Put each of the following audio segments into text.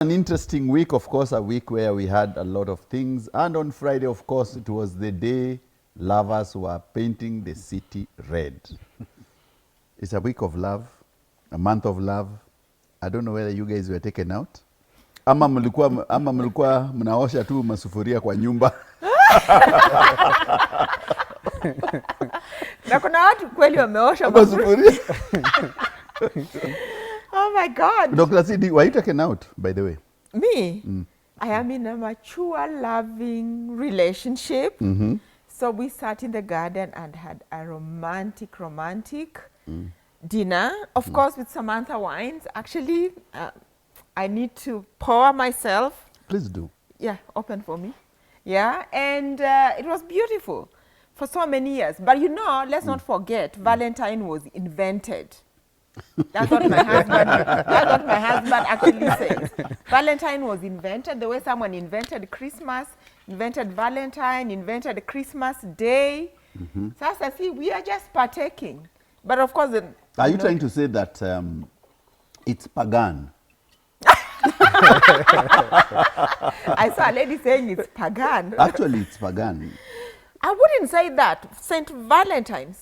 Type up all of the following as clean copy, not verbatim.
An interesting week, of course, a week where we had a lot of things. And on Friday, of course, it was the day lovers were painting the city red. It's a week of love, a month of love. I don't know whether you guys were taken out. Ama mlikuwa mnaosha tu masufuria kwa nyumba. Na kuna watu kweli wameosha masufuria. Oh my God. Dr. CD, were you taken out, by the way? Me? I am in a mature, loving relationship. So we sat in the garden and had a romantic dinner. Of course, with Samantha wines. Actually, I need to pour myself. Please do. Yeah, open for me. Yeah, and it was beautiful for so many years. But you know, let's not forget, Valentine was invented. That's what my husband actually says. Valentine was invented the way someone invented Christmas, invented Valentine, invented Christmas Day. So I see we are just partaking. But of course, are you trying to say that it's pagan? I saw a lady saying it's pagan. Actually, it's pagan. I wouldn't say that. Saint Valentine,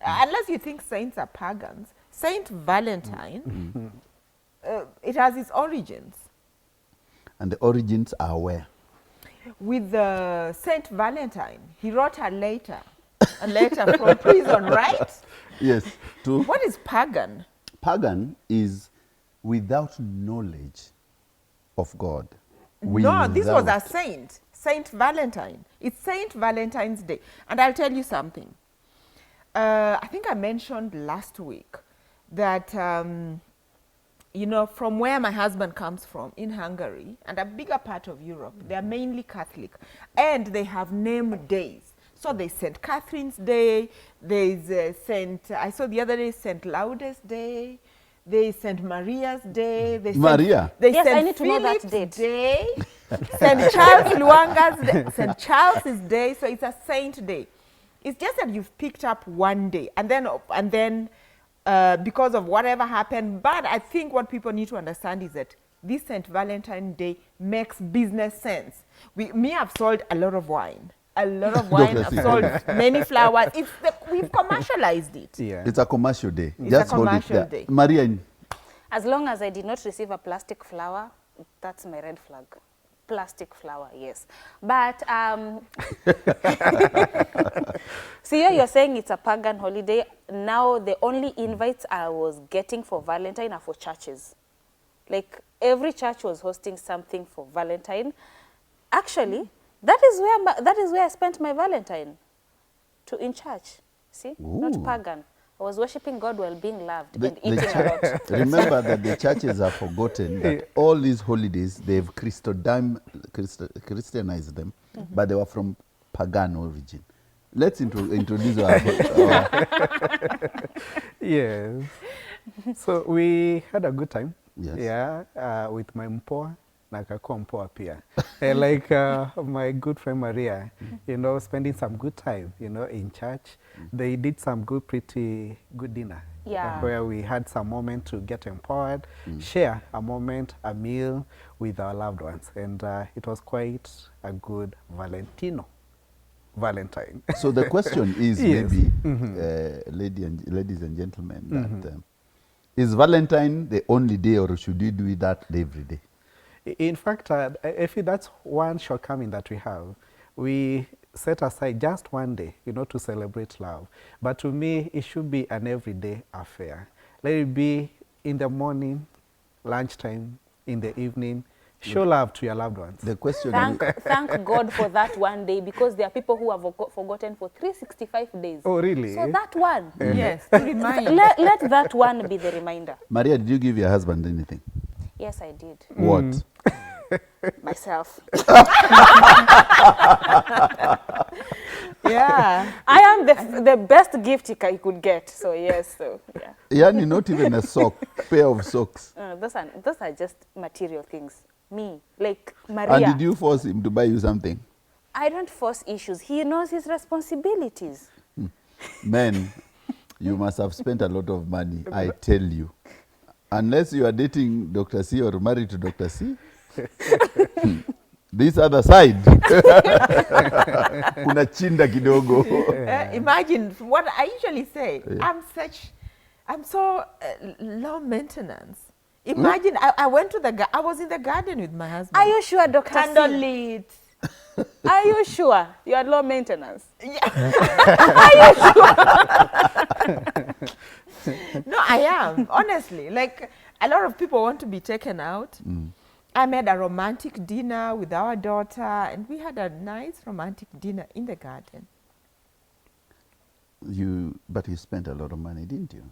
unless you think saints are pagans, Saint Valentine, it has its origins. And the origins are where? With Saint Valentine, he wrote a letter from prison, right? Yes. To what is pagan? Pagan is without knowledge of God. No, this was a saint. Saint Valentine. It's Saint Valentine's Day. And I'll tell you something. I think I mentioned last week that, you know, from where my husband comes from, in Hungary, and a bigger part of Europe, they're mainly Catholic. And they have named days. So there's St. Catherine's Day, there's I saw the other day, St. Laudes Day, there's St. Maria's Day. Maria? Yes, St. I need to know that date. Day, St. Charles Luanga's Day, St. Charles's Day, so it's a saint day. It's just that you've picked up one day, and then because of whatever happened, but I think what people need to understand is that this St. Valentine's Day makes business sense. I've sold a lot of wine. I've sold many flowers. We've commercialized it. Yeah. It's a commercial day. It's just a commercial hold it day. Maria. As long as I did not receive a plastic flower, that's my red flag. Plastic flower, yes. But, see, you're saying it's a pagan holiday. Now, the only invites I was getting for Valentine are for churches. Like, every church was hosting something for Valentine. Actually, that is where I spent my Valentine, in church. See, not pagan. I was worshiping God while being loved and eating a lot. Remember that the churches have forgotten that all these holidays, they've Christianized them, but they were from pagan origin. Let's introduce our Yes. So we had a good time. Yes. Yeah, with my mpoa. Nakakuwa mpoa pia. Like my good friend Maria, you know, spending some good time, you know, in church. They did some pretty good dinner. Yeah. Where we had some moment to get empowered, share a moment, a meal with our loved ones. And it was quite a good Valentine. So the question is maybe, ladies and gentlemen, that is Valentine the only day, or should we do that every day? In fact, if that's one shortcoming that we have, we set aside just one day, you know, to celebrate love. But to me, it should be an everyday affair. Let it be in the morning, lunchtime, in the evening. Show love to your loved ones. The question Thank God for that one day, because there are people who have forgotten for 365 days. Oh, really? So that one. Yes, to remind. Let that one be the reminder. Maria, did you give your husband anything? Yes, I did. What? Myself. Yeah. I am the best gift he could get. So yes, so yeah. Yani, not even a pair of socks. Those are just material things. Me, like Maria. And did you force him to buy you something? I don't force issues. He knows his responsibilities. Men, you must have spent a lot of money, I tell you. Unless you are dating Dr. C or married to Dr. C. This other side. Kuna chinda kidogo. Imagine what I usually say. Yeah. I'm so low maintenance. Imagine I went to I was in the garden with my husband. Are you sure, Dr. Candlelit. Are you sure you are low maintenance? Yeah. Are you sure? No, I am, honestly. Like, a lot of people want to be taken out. I made a romantic dinner with our daughter, and we had a nice romantic dinner in the garden. But you spent a lot of money, didn't you?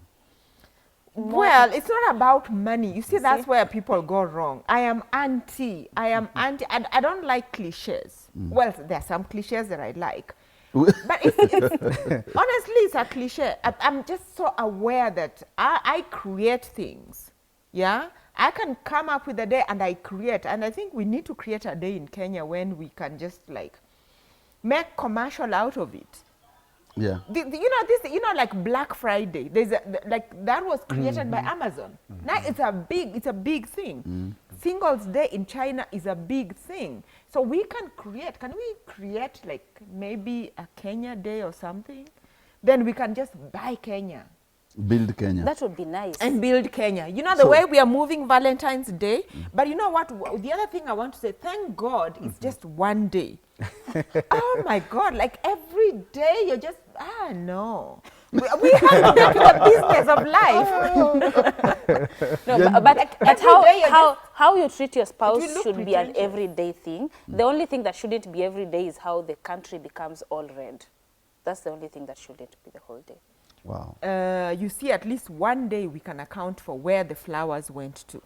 Well, it's not about money. You see, that's where people go wrong. I am anti, and I don't like cliches. Well, there are some cliches that I like. But honestly, it's a cliche. I'm just so aware that I create things. Yeah? I can come up with a day and I create. And I think we need to create a day in Kenya when we can just like make commercial out of it. Yeah. Like Black Friday. There's like that was created by Amazon. Now it's a big thing. Singles Day in China is a big thing. So we can create. Can we create like maybe a Kenya Day or something? Then we can just buy Kenya. Build Kenya. That would be nice. And build Kenya. You know the way we are moving Valentine's Day. But you know what? The other thing I want to say, thank God it's just one day. Oh my God, like every day you're just, no. We have to get to the business of life. No, but how you treat your spouse should be an everyday thing. The only thing that shouldn't be every day is how the country becomes all red. That's the only thing that shouldn't be the whole day. Wow. You see, at least one day we can account for where the flowers went to.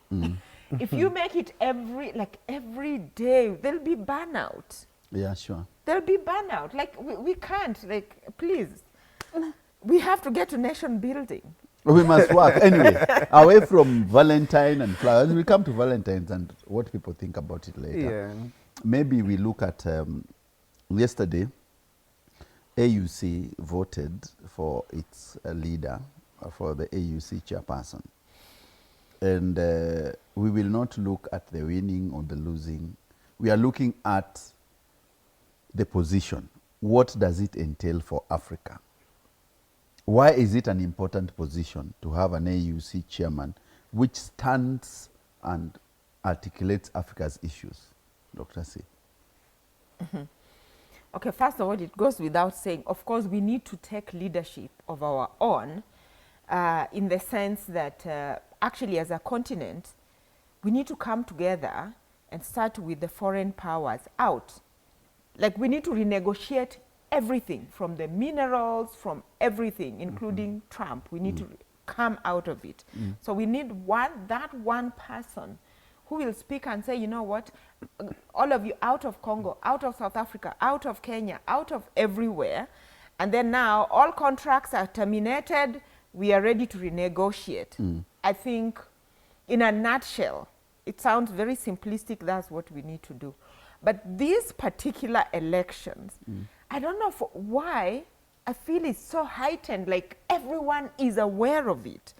If you make it every day, there'll be burnout. Yeah, sure. There'll be burnout. Like, we can't, like, please. We have to get to nation building. We must work. Anyway, away from Valentine and flowers, we come to Valentine's and what people think about it later. Yeah. Maybe we look at yesterday, AUC voted for its leader, for the AUC chairperson. And we will not look at the winning or the losing. We are looking at the position. What does it entail for Africa? Why is it an important position to have an AUC chairman which stands and articulates Africa's issues? Dr. C. Okay, first of all, it goes without saying, of course, we need to take leadership of our own in the sense that actually as a continent, we need to come together and start with the foreign powers out. Like, we need to renegotiate everything from the minerals, from everything, including Trump. We need to come out of it. So we need that one person who will speak and say, you know what, all of you out of Congo, out of South Africa, out of Kenya, out of everywhere. And then now all contracts are terminated. We are ready to renegotiate. I think in a nutshell, it sounds very simplistic. That's what we need to do. But these particular elections, I don't know why I feel it's so heightened, like everyone is aware of it.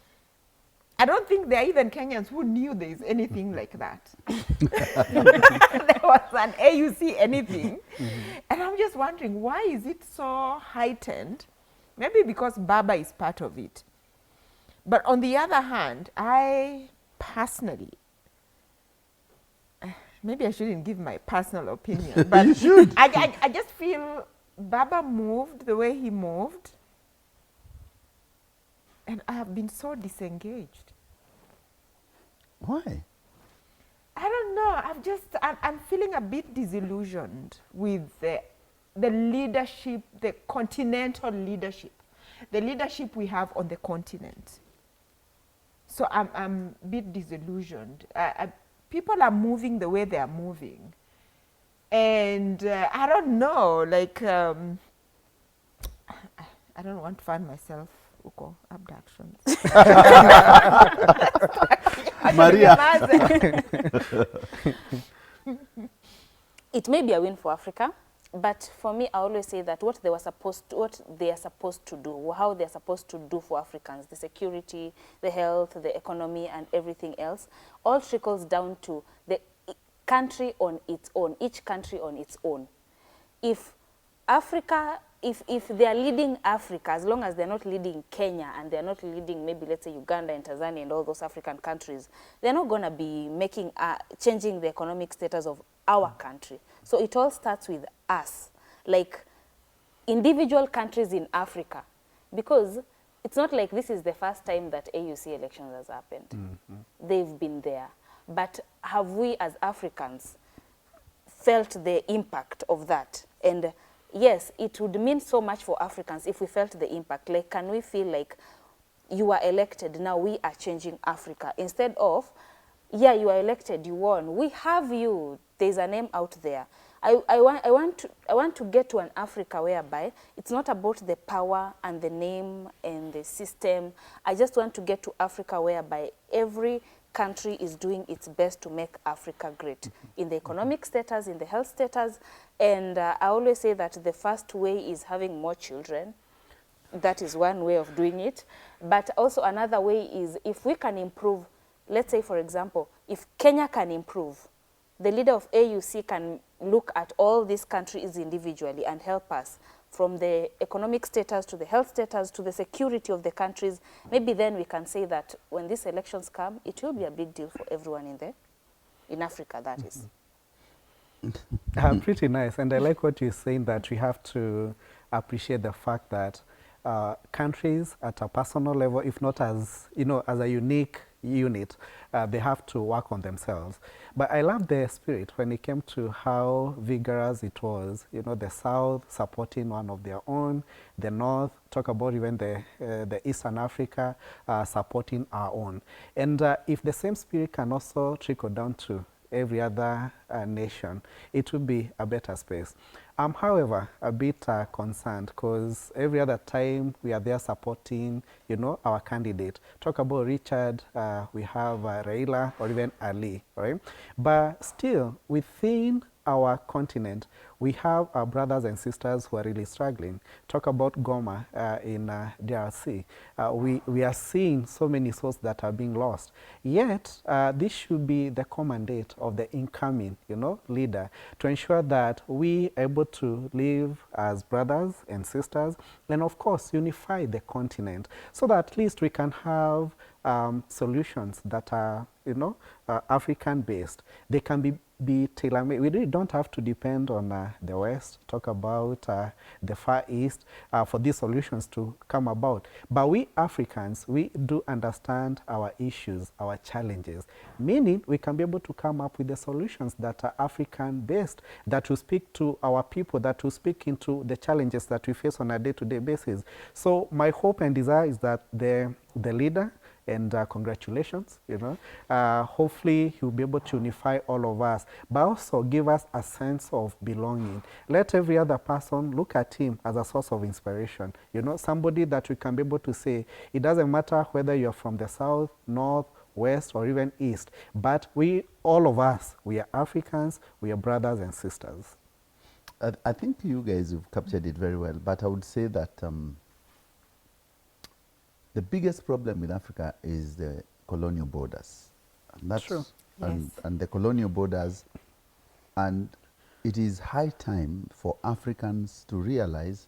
I don't think there are even Kenyans who knew there is anything like that. There was an AUC anything. And I'm just wondering, why is it so heightened? Maybe because Baba is part of it. But on the other hand, I personally, maybe I shouldn't give my personal opinion, but you should. I just feel Baba moved the way he moved, and I have been so disengaged. Why? I don't know. I'm feeling a bit disillusioned with the leadership, the continental leadership, the leadership we have on the continent. So I'm a bit disillusioned. People are moving the way they are moving. And I don't know, like, I don't want to find myself, Uko, abductions. Maria. It may be a win for Africa. But for me, I always say that what they are supposed to do, how they are supposed to do for Africans, the security, the health, the economy, and everything else, all trickles down to the country on its own, each country on its own. If Africa, if they are leading Africa, as long as they're not leading Kenya and they're not leading maybe, let's say, Uganda and Tanzania and all those African countries, they're not going to be making, changing the economic status of our country. So it all starts with us, like individual countries in Africa, because it's not like this is the first time that AUC elections has happened. Mm-hmm. They've been there. But have we as Africans felt the impact of that? And yes, it would mean so much for Africans if we felt the impact. Like, can we feel like you are elected, now we are changing Africa? Instead of, yeah, you are elected, you won, we have you, there's a name out there. I want to get to an Africa whereby it's not about the power and the name and the system. I just want to get to Africa whereby every country is doing its best to make Africa great in the economic status, in the health status. And I always say that the first way is having more children. That is one way of doing it. But also another way is if we can improve, let's say, for example, if Kenya can improve, the leader of AUC can look at all these countries individually and help us from the economic status to the health status to the security of the countries. Maybe then we can say that when these elections come, it will be a big deal for everyone in Africa, that is. Pretty nice. And I like what you're saying, that we have to appreciate the fact that countries at a personal level, if not as, as a unique unit, they have to work on themselves. But I love the spirit when it came to how vigorous it was, the South supporting one of their own, the North, talk about even the Eastern Africa supporting our own. And if the same spirit can also trickle down to every other nation, it will be a better space. I'm, however, a bit concerned because every other time we are there supporting, our candidate. Talk about Richard, we have Raila or even Ali, right? But still, within our continent, we have our brothers and sisters who are really struggling. Talk about Goma in DRC. We are seeing so many souls that are being lost. Yet, this should be the mandate of the incoming, leader to ensure that we are able to live as brothers and sisters and, of course, unify the continent so that at least we can have solutions that are, African-based. They can be tailor-made. We really don't have to depend on the West, talk about the Far East for these solutions to come about. But we Africans, we do understand our issues, our challenges, meaning we can be able to come up with the solutions that are African-based, that will speak to our people, that will speak into the challenges that we face on a day-to-day basis. So my hope and desire is that the leader, and congratulations, hopefully he'll be able to unify all of us, but also give us a sense of belonging. Let every other person look at him as a source of inspiration, somebody that we can be able to say, it doesn't matter whether you're from the South, North, West, or even East, but all of us, we are Africans, we are brothers and sisters. I think you guys have captured it very well, but I would say that the biggest problem in Africa is the colonial borders. And that's true. And the colonial borders, and it is high time for Africans to realize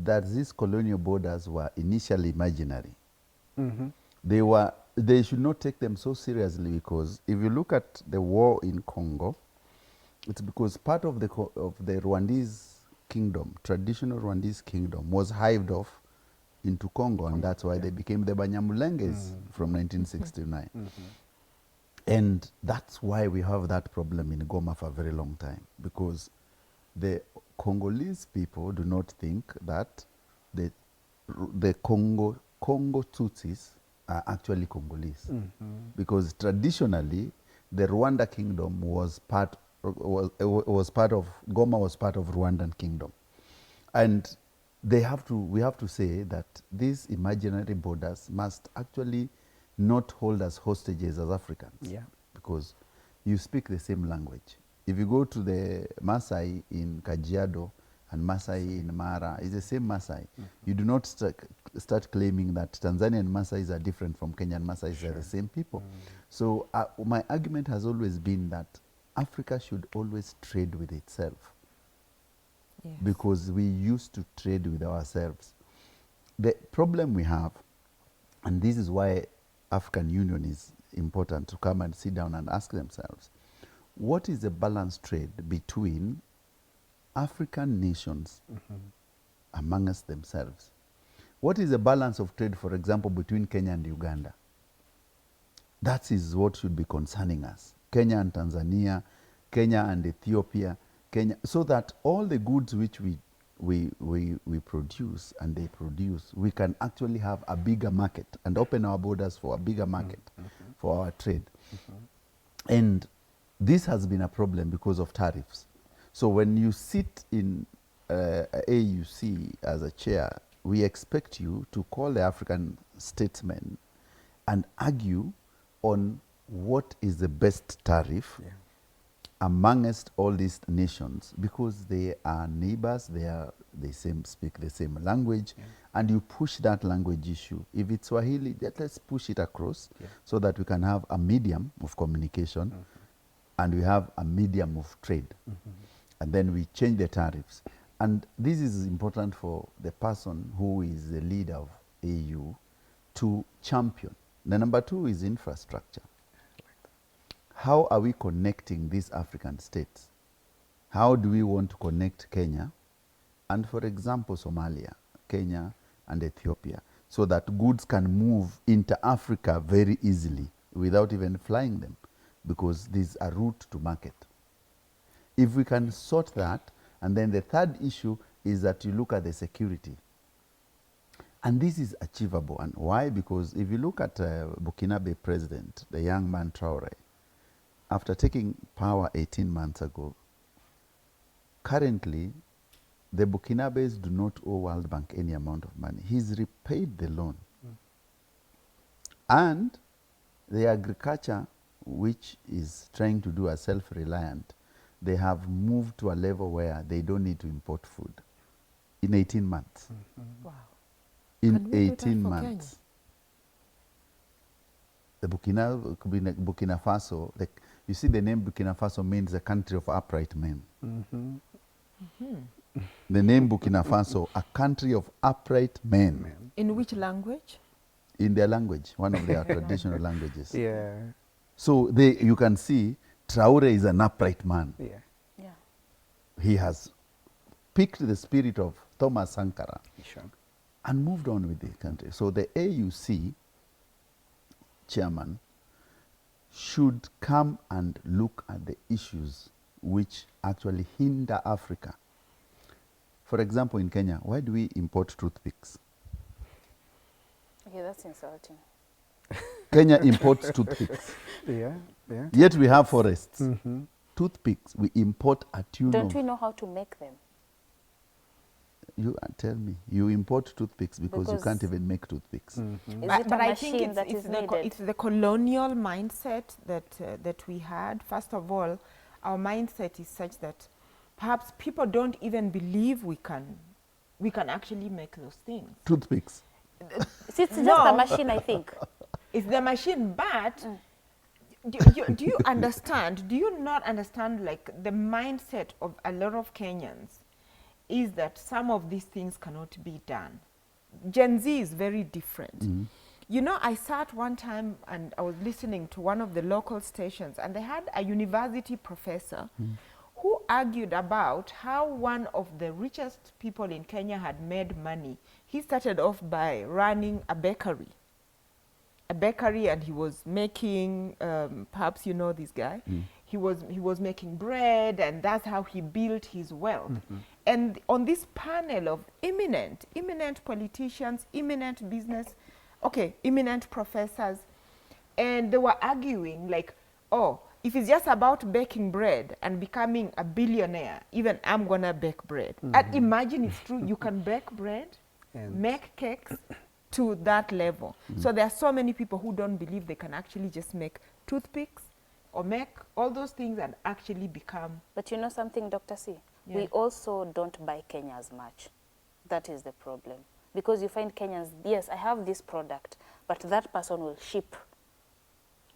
that these colonial borders were initially imaginary. Mm-hmm. They should not take them so seriously, because if you look at the war in Congo, it's because part of the Rwandese kingdom, traditional Rwandese kingdom, was hived off into Congo, and that's why they became the Banyamulenges from 1969. Mm-hmm. And that's why we have that problem in Goma for a very long time, because the Congolese people do not think that the Congo Tutsis are actually Congolese, because traditionally the Rwanda kingdom was part of Goma was part of Rwandan kingdom, and we have to say that these imaginary borders must actually not hold us hostages as Africans. Yeah. Because you speak the same language, If you go to the Maasai in Kajiado and Maasai in Mara, it's the same Maasai. You do not start claiming that Tanzanian Maasais are different from Kenyan Maasais. They're the same people. So my argument has always been that Africa should always trade with itself. Yes. Because we used to trade with ourselves. The problem we have, and this is why African Union is important to come and sit down and ask themselves, what is the balanced trade between African nations amongst themselves? What is the balance of trade, for example, between Kenya and Uganda? That is what should be concerning us. Kenya and Tanzania, Kenya and Ethiopia, Kenya, so that all the goods which we produce and they produce, we can actually have a bigger market and open our borders for a bigger market for our trade. And this has been a problem because of tariffs. So when you sit in AUC as a chair, we expect you to call the African statesmen and argue on what is the best tariff amongst all these nations, because they are neighbors, they speak the same language, and you push that language issue. If it's Swahili, let's push it across so that we can have a medium of communication and we have a medium of trade. And then we change the tariffs. And this is important for the person who is the leader of AU to champion. The number two is infrastructure. How are we connecting these African states? How do we want to connect Kenya and, for example, Somalia, Kenya and Ethiopia, so that goods can move into Africa very easily without even flying them, because there's a route to market. If we can sort that, and then the third issue is that you look at the security. And this is achievable. And why? Because if you look at Burkinabe president, the young man Traore, after taking power 18 months ago, currently, the Burkinabes do not owe World Bank any amount of money. He's repaid the loan. And the agriculture, which is trying to do a self-reliant, they have moved to a level where they don't need to import food in 18 months. Wow. In 18 months. The Burkina Faso, you see the name Burkina Faso means the country of upright men. The name Burkina Faso, a country of upright men. In which language? In their language, one of their traditional languages. Yeah. So you can see Traore is an upright man. Yeah. Yeah. He has picked the spirit of Thomas Sankara Sure. and moved on with the country. So the AUC chairman should come and look at the issues which actually hinder Africa. For example, in Kenya, why do we import toothpicks? Okay, that's insulting. Kenya imports toothpicks. Yeah. Yeah. Yet we have forests. Toothpicks, we import a tune Don't of... we know how to make them? You tell me, you import toothpicks because you Because- can't even make toothpicks. Is it a I think machine that is needed? it's the colonial mindset that we had. First of all, our mindset is such that perhaps people don't even believe we can actually make those things. Toothpicks. It's just No. a machine, I think. It's the machine, but do you understand? Do you not understand, like, the mindset of a lot of Kenyans is that some of these things cannot be done. Gen Z is very different. You know, I sat one time and I was listening to one of the local stations, and they had a university professor who argued about how one of the richest people in Kenya had made money. He started off by running a bakery, and he was making, perhaps you know this guy, he was making bread, and that's how he built his wealth. And on this panel of eminent politicians, eminent professors, and they were arguing like, oh, if it's just about baking bread and becoming a billionaire, even I'm gonna bake bread. And imagine it's true, you can bake bread, And- make cakes to that level. So there are so many people who don't believe they can actually just make toothpicks, or make all those things and actually become. But you know something, Dr. C? Yeah. We also don't buy Kenya as much. That is the problem. Because you find Kenyans, yes, I have this product, but that person will ship.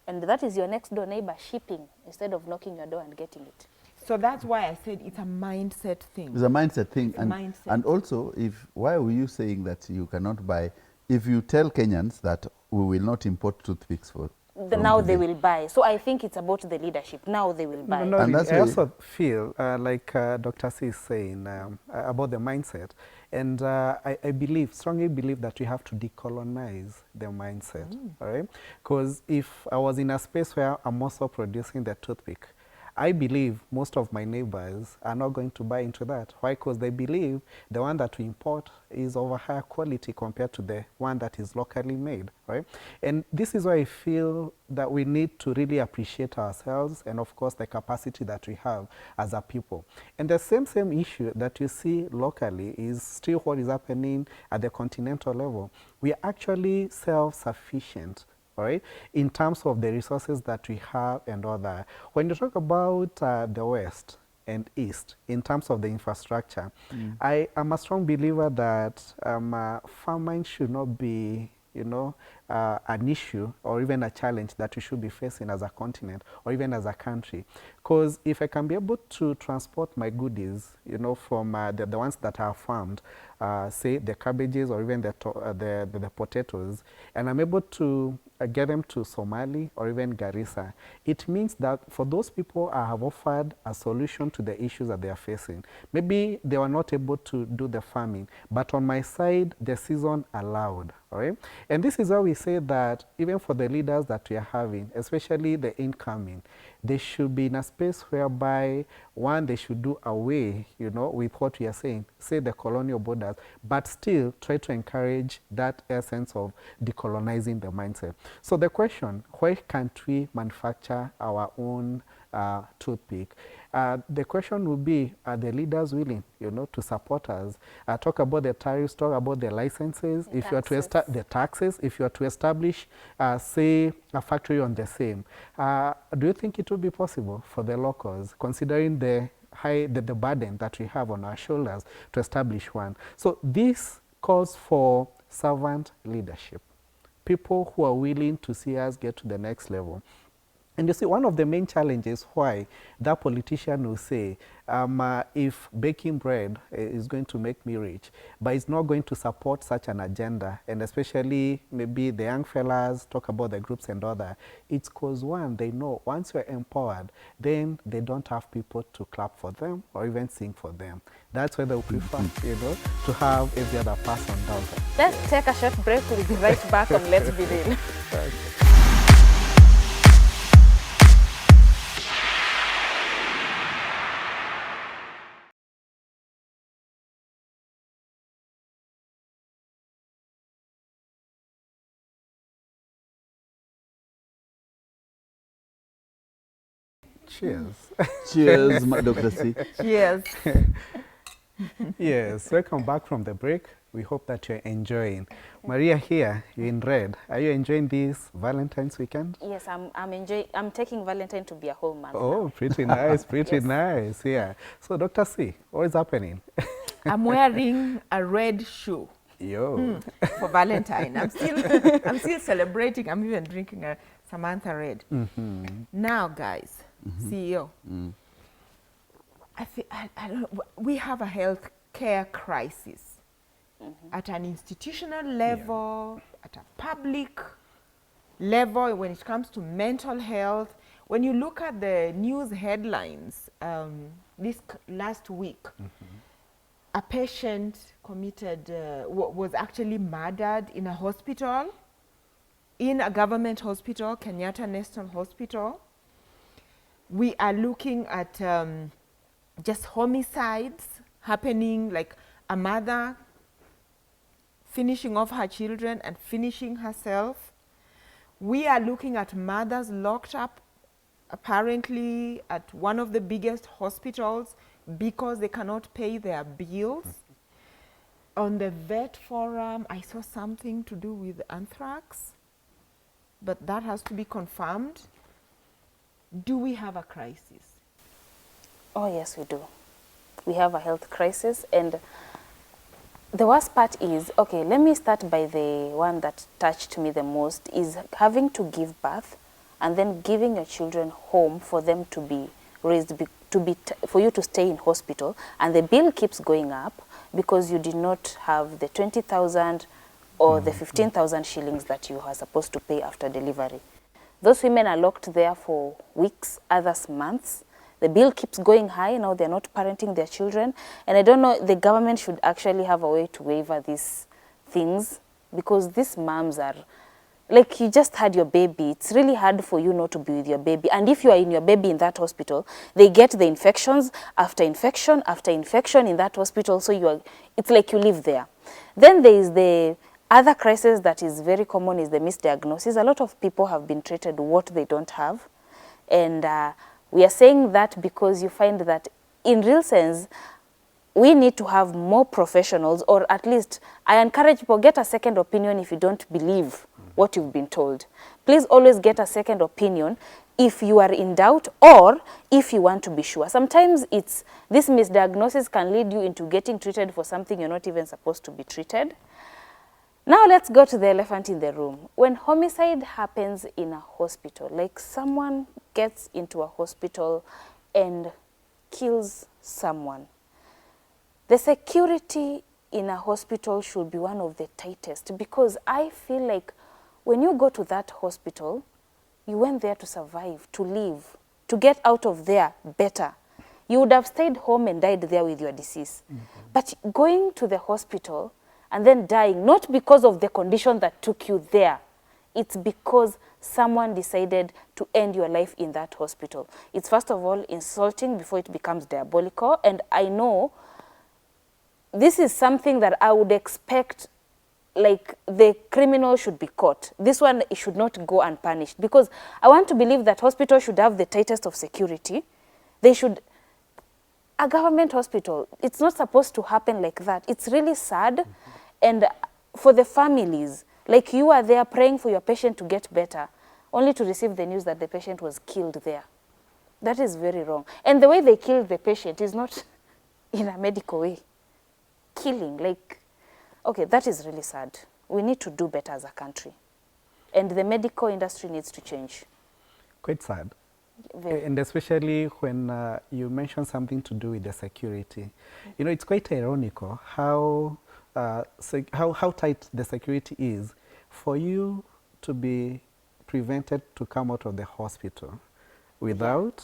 And that is your next door neighbor shipping instead of knocking your door and getting it. So that's why I said it's a mindset thing. It's a mindset thing. It's a And, mindset. and also, why were you saying that you cannot buy? If you tell Kenyans that we will not import toothpicks from Now they today. will buy. So I think it's about the leadership. Now they will buy. No, And really. that's I why- also feel like Dr. C is saying about the mindset. And I believe, strongly believe that we have to decolonize the mindset, all right? Because if I was in a space where I'm also producing the toothpick, I believe most of my neighbors are not going to buy into that. Why? Because they believe the one that we import is of a higher quality compared to the one that is locally made, right? And this is why I feel that we need to really appreciate ourselves and, of course, the capacity that we have as a people. And the same issue that you see locally is still what is happening at the continental level. We are actually self-sufficient, all right, in terms of the resources that we have and all that. When you talk about the West and East, in terms of the infrastructure, I am a strong believer that farming should not be, you know, an issue or even a challenge that we should be facing as a continent or even as a country. Because if I can be able to transport my goodies, you know, from the ones that are farmed, say the cabbages or even the potatoes, and I'm able to get them to Somali or even Garissa, it means that for those people, I have offered a solution to the issues that they are facing. Maybe they were not able to do the farming, but on my side, the season allowed, all right? And this is why we say that even for the leaders that we are having, especially the incoming, they should be in a space whereby, one, they should do away, you know, with what we are saying, say the colonial borders, but still try to encourage that essence of decolonizing the mindset. So the question, why can't we manufacture our own toothpick? The question would be, are the leaders willing, you know, to support us? Talk about the tariffs, talk about the licenses, The if you are to taxes. the taxes, if you are to establish, say, a factory on the same. Do you think it would be possible for the locals, considering the burden that we have on our shoulders, to establish one? So this calls for servant leadership, people who are willing to see us get to the next level. And you see, one of the main challenges why that politician will say, if baking bread is going to make me rich, but it's not going to support such an agenda, and especially maybe the young fellas talk about the groups and all that, it's because, one, they know once you're empowered, then they don't have people to clap for them or even sing for them. That's why they'll prefer, you know, to have every other person down there. Let's take a short break. We'll be right back on Let's Be Real. Cheers. Cheers, Dr. C. Yes. Yes, welcome back from the break. We hope that you're enjoying. Maria here, you're in red. Are you enjoying this Valentine's weekend? Yes, I'm enjoying. I'm taking Valentine to be a whole month. Oh, now. pretty nice, pretty Yes. nice. Yeah. So, Dr. C, what is happening? I'm wearing a red shoe Yo. for Valentine. I'm still celebrating. I'm even drinking a Samantha Red. Now, guys, CEO, I don't know, we have a health care crisis at an institutional level, at a public level, when it comes to mental health. When you look at the news headlines last week, a patient was actually murdered in a hospital, in a government hospital, Kenyatta National Hospital. We are looking at just homicides happening, like a mother finishing off her children and finishing herself. We are looking at mothers locked up, apparently at one of the biggest hospitals because they cannot pay their bills. On the vet forum, I saw something to do with anthrax, but that has to be confirmed. Do we have a crisis? Oh, yes, we do. We have a health crisis, and the worst part is, okay, let me start by the one that touched me the most, is having to give birth and then giving your children home for them to be raised, for you to stay in hospital, and the bill keeps going up because you did not have the 20,000 or the 15,000 shillings that you are supposed to pay after delivery. Those women are locked there for weeks, others months. The bill keeps going high. Now they're not parenting their children. And I don't know, the government should actually have a way to waiver these things, because these moms are, like, you just had your baby. It's really hard for you not to be with your baby. And if you are in your baby in that hospital, they get the infections after infection after infection in that hospital. So it's like you live there. Then there is the other crisis that is very common, is the misdiagnosis. A lot of people have been treated what they don't have. And we are saying that because you find that in real sense, we need to have more professionals, or at least I encourage people, get a second opinion if you don't believe what you've been told. Please always get a second opinion if you are in doubt or if you want to be sure. Sometimes this misdiagnosis can lead you into getting treated for something you're not even supposed to be treated. Now let's go to the elephant in the room. When homicide happens in a hospital, like someone gets into a hospital and kills someone, the security in a hospital should be one of the tightest, because I feel like when you go to that hospital, you went there to survive, to live, to get out of there better. You would have stayed home and died there with your disease. But going to the hospital and then dying, not because of the condition that took you there, it's because someone decided to end your life in that hospital. It's first of all insulting before it becomes diabolical. And I know this is something that I would expect, like, the criminal should be caught. This one, it should not go unpunished, because I want to believe that hospitals should have the tightest of security. They should, a government hospital, it's not supposed to happen like that. It's really sad. And for the families, like, you are there praying for your patient to get better, only to receive the news that the patient was killed there. That is very wrong. And the way they killed the patient is not in a medical way. Killing, like, okay, that is really sad. We need to do better as a country. And the medical industry needs to change. Quite sad. Very. And especially when you mention something to do with the security. You know, it's quite ironical how tight the security is for you to be prevented to come out of the hospital without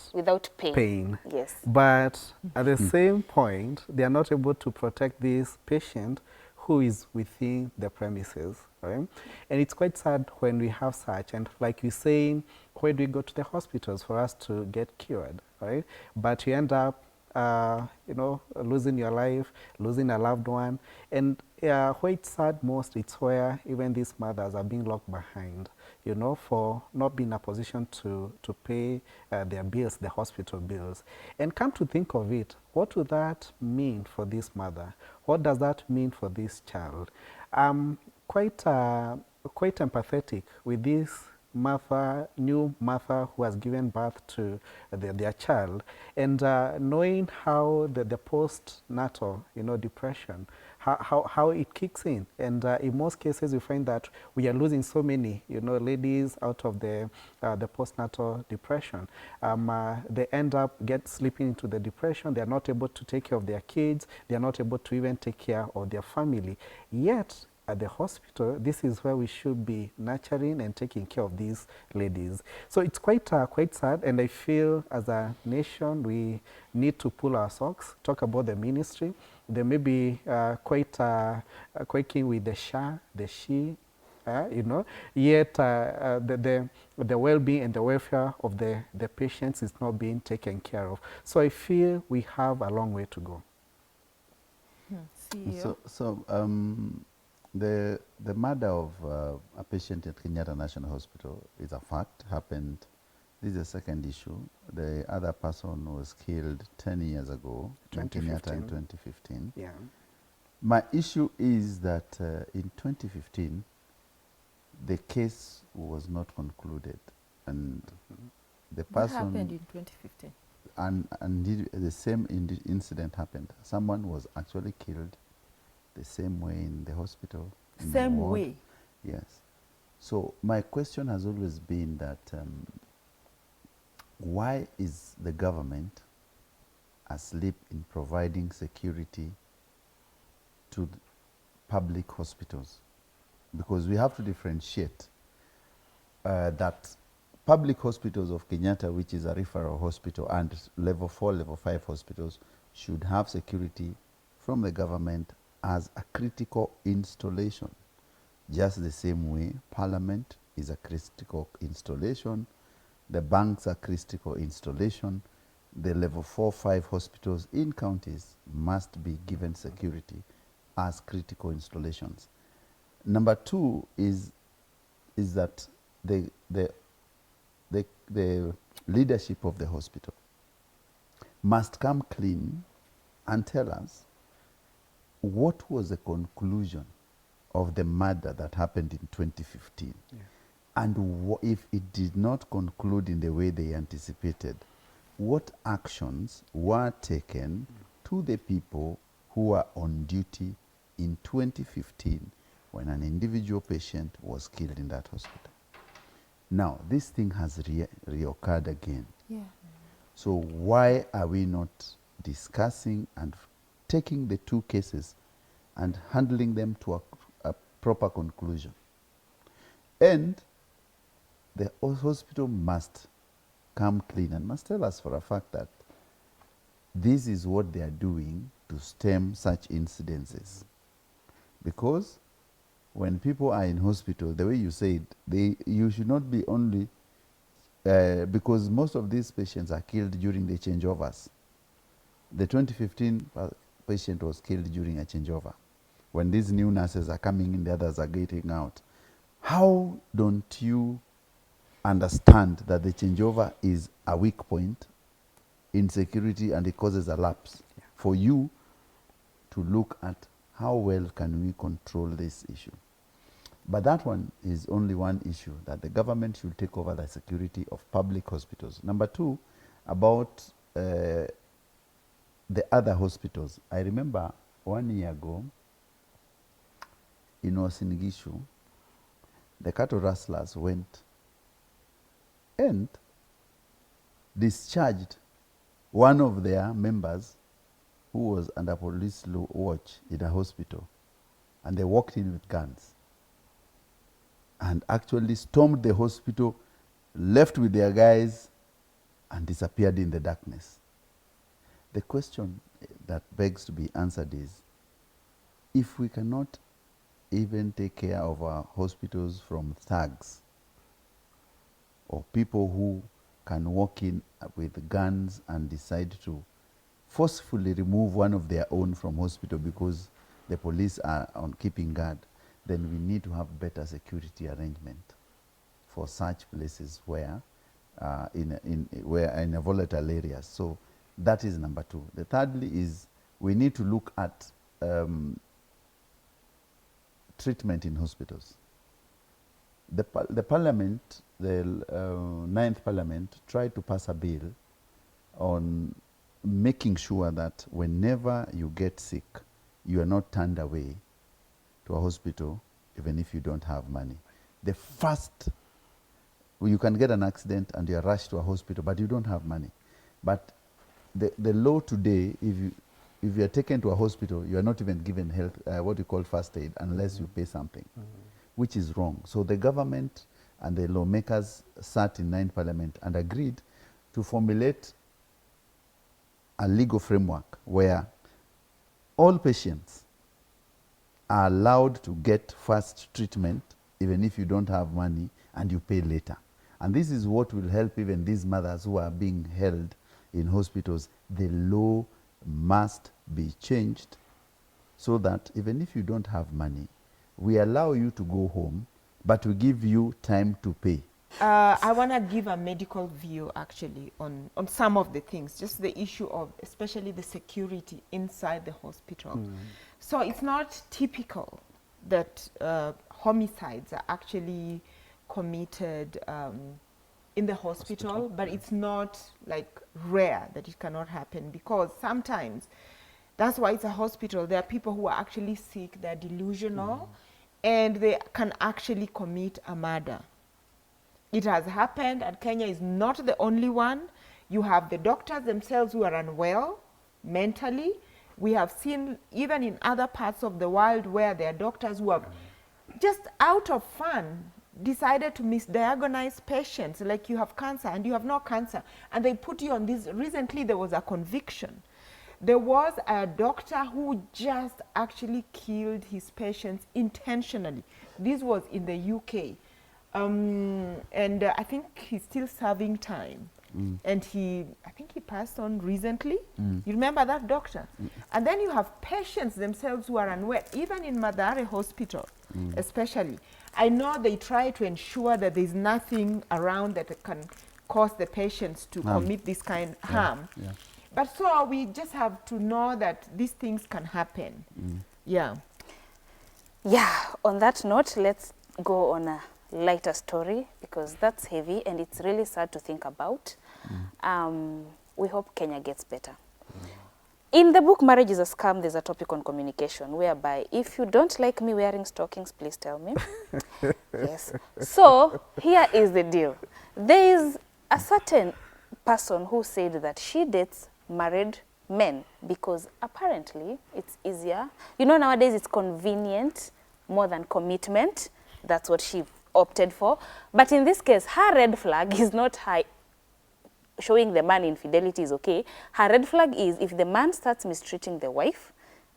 pain. Yes. But at the same point, they are not able to protect this patient who is within the premises, right? And it's quite sad when we have such, and like you're saying, where do we go to the hospitals for us to get cured, right? But you end up you know, losing your life, losing a loved one. And where it's sad most, it's where even these mothers are being locked behind, you know, for not being in a position to pay their bills, the hospital bills. And come to think of it, what would that mean for this mother? What does that mean for this child? I'm quite empathetic with this new mother who has given birth to their child, and knowing how the postnatal, you know, depression, how it kicks in. And in most cases, we find that we are losing so many, you know, ladies out of the postnatal depression. They end up slipping into the depression. They are not able to take care of their kids. They are not able to even take care of their family. Yet, at the hospital, this is where we should be nurturing and taking care of these ladies. So it's quite sad, and I feel as a nation we need to pull our socks, talk about the ministry. They may be quite keen with the she, you know, yet the well-being and the welfare of the patients is not being taken care of. So I feel we have a long way to go. The murder of a patient at Kenyatta National Hospital is a fact, happened. This is the second issue. The other person was killed 10 years ago in Kenyatta in 2015. Yeah. My issue is that in 2015, the case was not concluded. And The What person happened in 2015? and the same incident happened. Someone was actually killed the same way in the hospital. In the Same ward. way. Yes. So my question has always been that why is the government asleep in providing security to public hospitals? Because we have to differentiate that public hospitals of Kenyatta, which is a referral hospital, and level 4, level 5 hospitals should have security from the government as a critical installation. Just the same way Parliament is a critical installation, the banks are critical installation, the level 4, 5 hospitals in counties must be given security as critical installations. Number two is that the leadership of the hospital must come clean and tell us what was the conclusion of the murder that happened in 2015. Yeah. And if it did not conclude in the way they anticipated, what actions were taken to the people who were on duty in 2015 when an individual patient was killed in that hospital? Now, this thing has reoccurred again. Yeah. So why are we not discussing and taking the two cases and handling them to a proper conclusion? And the hospital must come clean and must tell us for a fact that this is what they are doing to stem such incidences. Because when people are in hospital, the way you said, you should not be only, because most of these patients are killed during the changeovers. The 2015 patient was killed during a changeover. When these new nurses are coming in, the others are getting out. How don't you understand that the changeover is a weak point in security and it causes a lapse? Yeah. For you to look at how well can we control this issue. But that one is only one issue, that the government should take over the security of public hospitals. Number two, about the other hospitals. I remember 1 year ago in Osinigishu, the cattle rustlers went and discharged one of their members who was under police watch in a hospital, and they walked in with guns and actually stormed the hospital, left with their guys, and disappeared in the darkness. The question that begs to be answered is, if we cannot even take care of our hospitals from thugs or people who can walk in with guns and decide to forcefully remove one of their own from hospital because the police are on keeping guard, then we need to have better security arrangement for such places where in a volatile areas. So that is number two. The thirdly is we need to look at treatment in hospitals. The parliament, the 9th parliament, tried to pass a bill on making sure that whenever you get sick, you are not turned away to a hospital even if you don't have money. The first, you can get an accident and you are rushed to a hospital, but you don't have money. But the law today, if you are taken to a hospital, you are not even given health, what you call first aid, unless you pay something, which is wrong. So the government and the lawmakers sat in 9th Parliament and agreed to formulate a legal framework where all patients are allowed to get first treatment even if you don't have money and you pay later. And this is what will help even these mothers who are being held in hospitals. The law must be changed so that even if you don't have money, we allow you to go home, but we give you time to pay. I want to give a medical view actually on some of the things, just the issue of especially the security inside the hospital. So it's not typical that homicides are actually committed in the hospital, but it's not like rare that it cannot happen, because sometimes that's why it's a hospital. There are people who are actually sick, they're delusional, and they can actually commit a murder. It has happened, and Kenya is not the only one. You have the doctors themselves who are unwell mentally. We have seen even in other parts of the world where there are doctors who have just out of fun decided to misdiagnose patients, like you have cancer and you have no cancer, and they put you on this. Recently there was a conviction. There was a doctor who just actually killed his patients intentionally. This was in the UK. And I think he's still serving time. And I think he passed on recently. You remember that doctor? And then you have patients themselves who are unwell, even in Mathare Hospital, especially. I know they try to ensure that there's nothing around that can cause the patients to commit this kind of harm. But so we just have to know that these things can happen. Yeah. On that note, let's go on a lighter story, because that's heavy and it's really sad to think about. We hope Kenya gets better. In the book Marriage is a Scam, there's a topic on communication, whereby if you don't like me wearing stockings, please tell me. Yes. So here is the deal. There is a certain person who said that she dates married men because apparently it's easier. You know, nowadays it's convenient more than commitment. That's what she opted for. But in this case, her red flag is not her showing the man infidelity is okay. Her red flag is if the man starts mistreating the wife,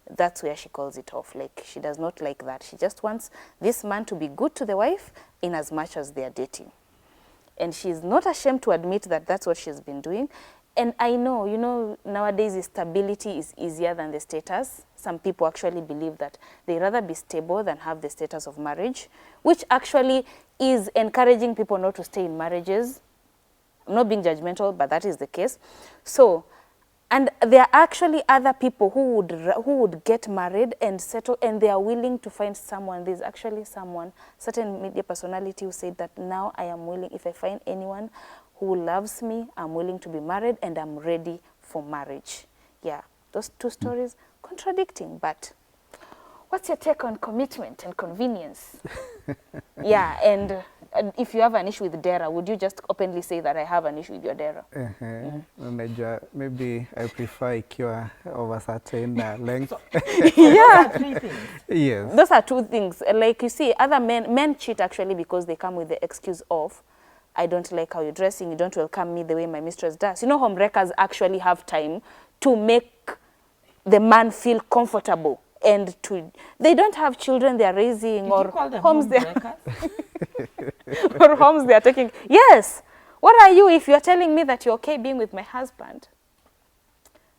that's where she calls it off. Like, she does not like that. She just wants this man to be good to the wife in as much as they are dating. And she's not ashamed to admit that that's what she's been doing. And I know, you know, nowadays stability is easier than the status. Some people actually believe that they rather be stable than have the status of marriage, which actually is encouraging people not to stay in marriages. I'm not being judgmental, but that is the case. So, and there are actually other people who would get married and settle, and they are willing to find someone. There's actually someone, certain media personality, who said that now I am willing, if I find anyone who loves me, I'm willing to be married and I'm ready for marriage. Yeah, those two stories contradicting, but what's your take on commitment and convenience? Yeah, and if you have an issue with Dara, would you just openly say that I have an issue with your Dara? Maybe I prefer ikiwa of a certain length. Yeah. Three things. Yes. Those are two things. Like you see, other men cheat actually because they come with the excuse of, I don't like how you're dressing, you don't welcome me the way my mistress does. You know, homewreckers actually have time to make the man feel comfortable, and they don't have children they're raising. Did or you call them homes homewreckers? or homes they're taking. Yes. What are you if you're telling me that you're okay being with my husband?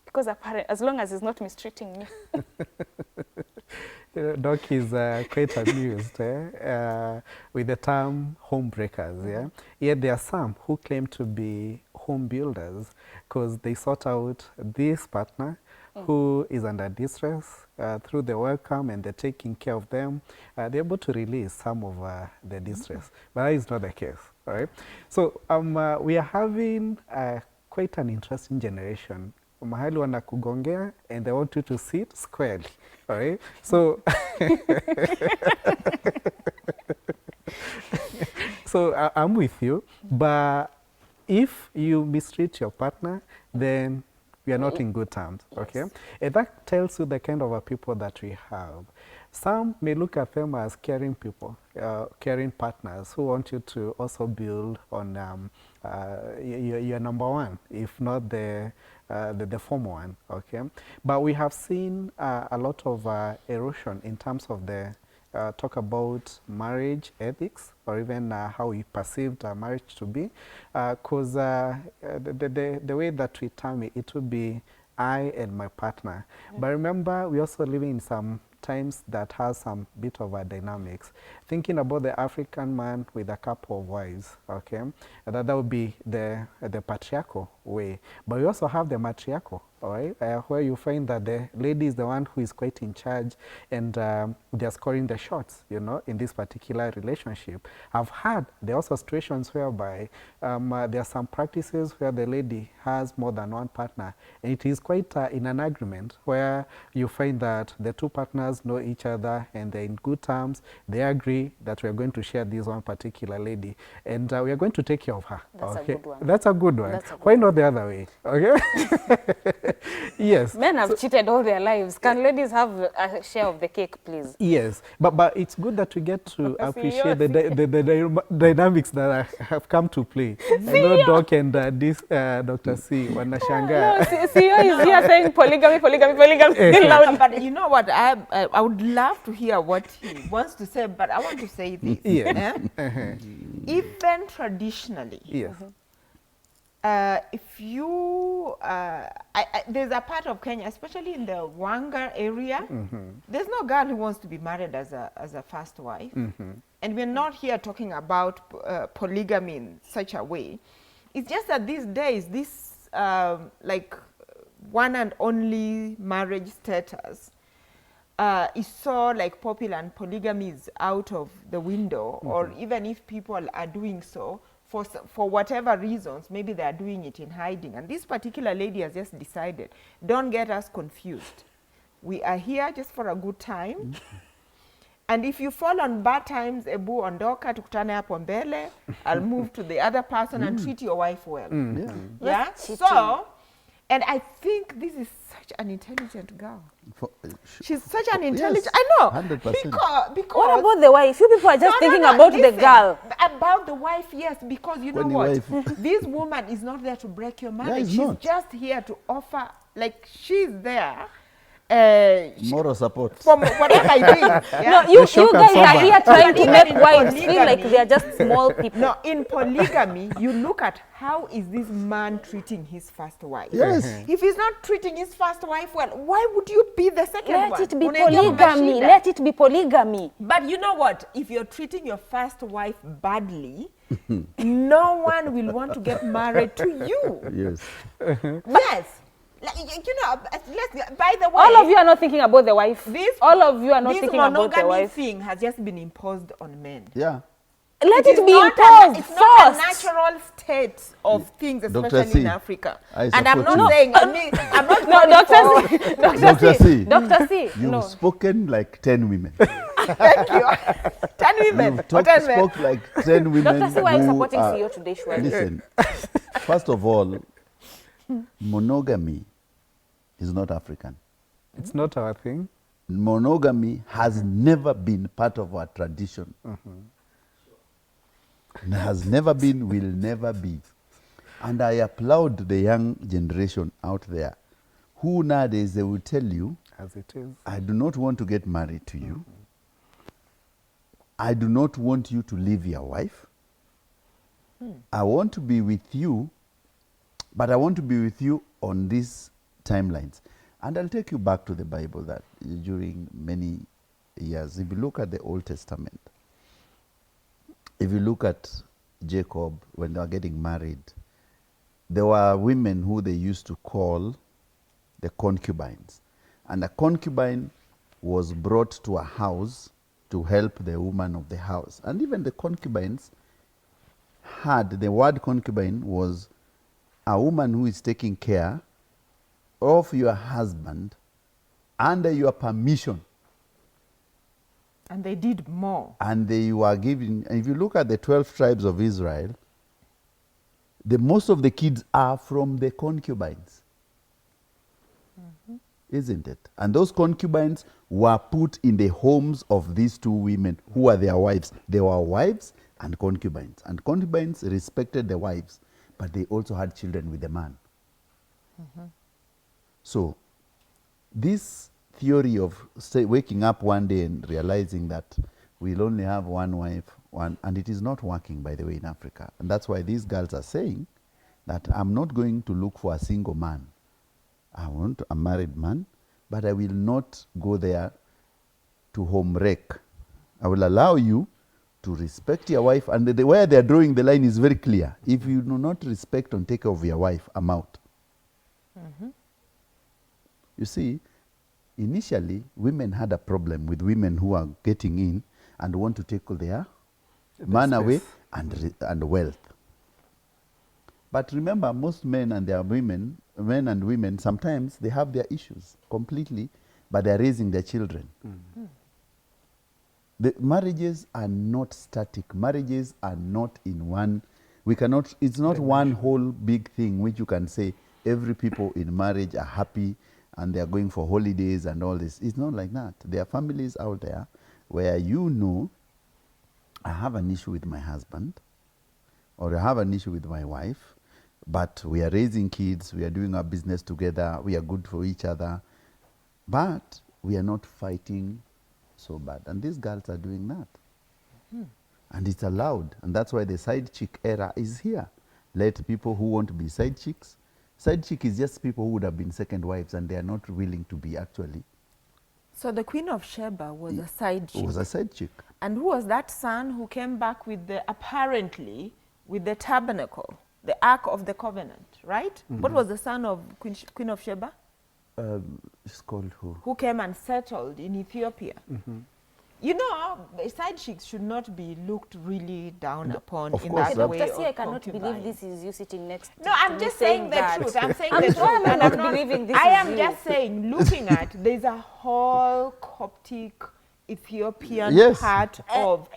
Because apparently, as long as he's not mistreating me. Doc is quite amused with the term home breakers. Yeah? Yet there are some who claim to be home builders because they sort out this partner who is under distress through the welcome, and they're taking care of them. They're able to release some of the distress. But that is not the case. All right? So we are having quite an interesting generation. Mahali wanakugongea and they want you to sit squarely. All right? So, so I'm with you. But if you mistreat your partner, then we are not in good terms. Okay? And that tells you the kind of people that we have. Some may look at them as caring people, caring partners who want you to also build on your number one, if not the former one. Okay, but we have seen a lot of erosion in terms of the talk about marriage ethics, or even how we perceived marriage to be, because the way that we term it, it would be I and my partner. But remember, we also living in some times that has some bit of a dynamics. Thinking about the African man with a couple of wives, okay, that would be the patriarchal way. But we also have the matriarchal all right, where you find that the lady is the one who is quite in charge and they're scoring the shots, you know, in this particular relationship. I've had, there are also situations whereby there are some practices where the lady has more than one partner, and it is quite in an agreement where you find that the two partners know each other and they're in good terms. They agree that we are going to share this one particular lady and we are going to take care of her. That's a good one. That's a good one. That's a good Why not the other way? Okay. Yes. Men have cheated all their lives. Can ladies have a share of the cake, please? Yes, but it's good that we get to Because appreciate the dynamics that have come to play. I know Doc and this Dr. C wanashanga. No, CEO is here saying polygamy, polygamy, polygamy. Loud. But you know what? I would love to hear what he wants to say, but I want to say this. Yes. Even traditionally, Yes. if you, there's a part of Kenya, especially in the Wanga area, there's no girl who wants to be married as a first wife. And we're not here talking about polygamy in such a way. It's just that these days, this like one and only marriage status is so like popular, and polygamy is out of the window, or even if people are doing so, for whatever reasons, maybe they are doing it in hiding. And this particular lady has just decided, don't get us confused. We are here just for a good time. And if you fall on bad times, ebu ondoka, tukutane hapo mbele, I'll move to the other person and treat your wife well. Yeah? So, and I think this is such an intelligent girl. She's such an intelligent, yes, I know. 100%. Because What about the wife? You people are just thinking about listen, the girl. About the wife, yes, because you know When what? your This woman is not there to break your marriage. it's She's not. just here to offer, like, she's there. Moral support. From whatever I do. Yeah? No, you shock guys absorber. are here trying to Even make in wives feel like polygamy- they're just small people. No, in polygamy, you look at how is this man treating his first wife. Yes. If he's not treating his first wife well, why would you be the second one? Let it be Unaingia polygamy. mashida. Let it be polygamy. But you know what? If you're treating your first wife badly, no one will want to get married to you. Yes. Yes. Like, you know, by the way, All of you are not thinking about the wife. All of you are not this thinking about the monogamy wife. thing has just been imposed on men. Yeah. Let is it be not imposed It's not a first. natural state of things, Dr. especially in C, Africa. I And I'm support not you. saying, I'm not No, calling for- Dr. C. C. Dr. C. You've No. spoken like 10 women. Thank you. 10 women. You've or 10 men. spoke like 10 women. Dr. C, why are you who supporting are- CEO today, Shwari? Listen, first of all, monogamy is not African. It's not our thing. Monogamy has never been part of our tradition. And has never been, will never be. And I applaud the young generation out there who nowadays they will tell you, As it is. I do not want to get married to you. I do not want you to leave your wife. I want to be with you, but I want to be with you on these timelines. And I'll take you back to the Bible that during many years, if you look at the Old Testament, if you look at Jacob when they were getting married, there were women who they used to call the concubines. And a concubine was brought to a house to help the woman of the house. And even the concubines had, the word concubine was a woman who is taking care of your husband under your permission. And they did more. And they were given, if you look at the 12 tribes of Israel, the most of the kids are from the concubines. Isn't it? And those concubines were put in the homes of these two women who were their wives. They were wives and concubines. And concubines respected the wives, but they also had children with the man. So this theory of waking up one day and realizing that we'll only have one wife, and it is not working, by the way, in Africa. And that's why these girls are saying that I'm not going to look for a single man. I want a married man, but I will not go there to home wreck. I will allow you to respect your wife, and the way they're drawing the line is very clear. If you do not respect and take care of your wife, I'm out. You see, initially, women had a problem with women who are getting in and want to take their man away and wealth. But remember, most men and women, sometimes they have their issues completely, but they're raising their children. The marriages are not static. Marriages are not in one. We cannot. It's not one whole big thing which you can say every people in marriage are happy and they are going for holidays and all this. It's not like that. There are families out there where I have an issue with my husband, or I have an issue with my wife, but we are raising kids, we are doing our business together, we are good for each other, but we are not fighting so bad. And these girls are doing that. And it's allowed. And that's why the side chick era is here. Let people who want to be side chicks. Side chick is just people who would have been second wives and they are not willing to be actually. So the Queen of Sheba was a side chick. Was a side chick. And who was that son who came back with apparently with the tabernacle, the Ark of the Covenant, right? What was the son of Queen of Sheba? It's called who? Who came and settled in Ethiopia. You know, side chicks should not be looked really down upon of in course, that way. Dr. C, I of cannot believe concubine. this is you sitting next to No, I'm me just saying the that. truth. I'm saying I'm the sure truth. I'm And not I'm not believing this I is am you. just saying, looking at, there's a whole Coptic Ethiopian Yes. part of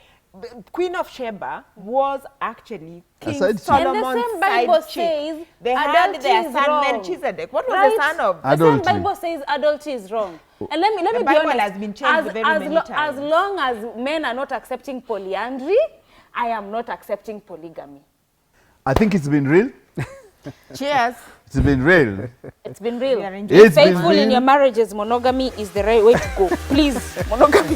Queen of Sheba was actually King side chick. Solomon's And the same Bible side chick. says They had adultery their is son wrong. Melchizedek. What was Right? the son of? The same Adultery. Bible says adultery is wrong. And let me The be Bible honest. has been changed very many As times. long as men are not accepting polyandry, I am not accepting polygamy. I think it's been real. Cheers. It's been real. It's been real. We are enjoying It's been Faithful in real. your marriages, monogamy is the right way to go. Please, monogamy.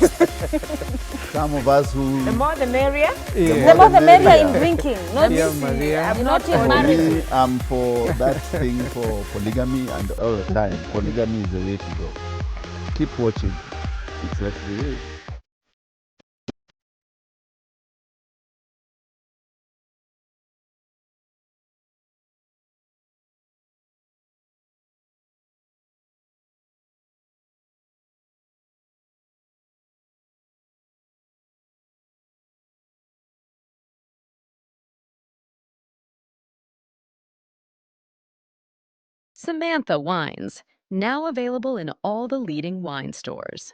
Some of us The who more the merrier. The more the merrier in merrier. drinking, not Yeah, Maria. I'm not in for marriage. me, I'm for that thing for polygamy and all the time. Polygamy is the way to go. Keep watching. It's like the way. Samantha Wines, now available in all the leading wine stores.